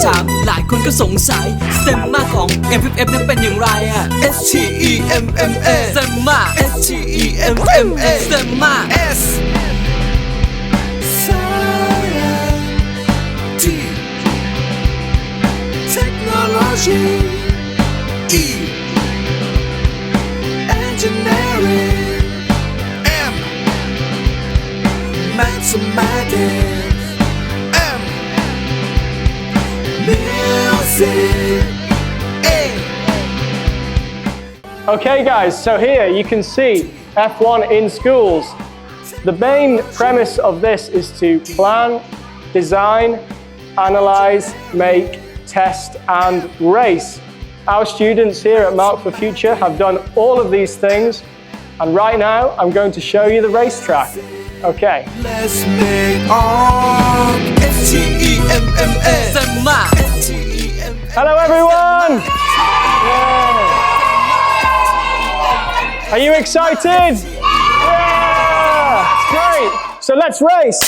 ถามหลายคนก็สงสัย STEMMA ของ MFF นั้นเป็นอย่างไรอะ STEMMA STEMMA STEMMA STEMMA S T Technology E Engineering M Mathematics M Music A. Okay guys, so here you can see F1 in schools. The main premise of this is to plan, design, analyze, make, test and race. Our students here at Mark for Future have done all of these things, and right now I'm going to show you the racetrack. Okay. Let's make art. STEMMA STEMMA STEMMA. Hello everyone! Yeah. Are you excited? Yeah! It's great! So let's race!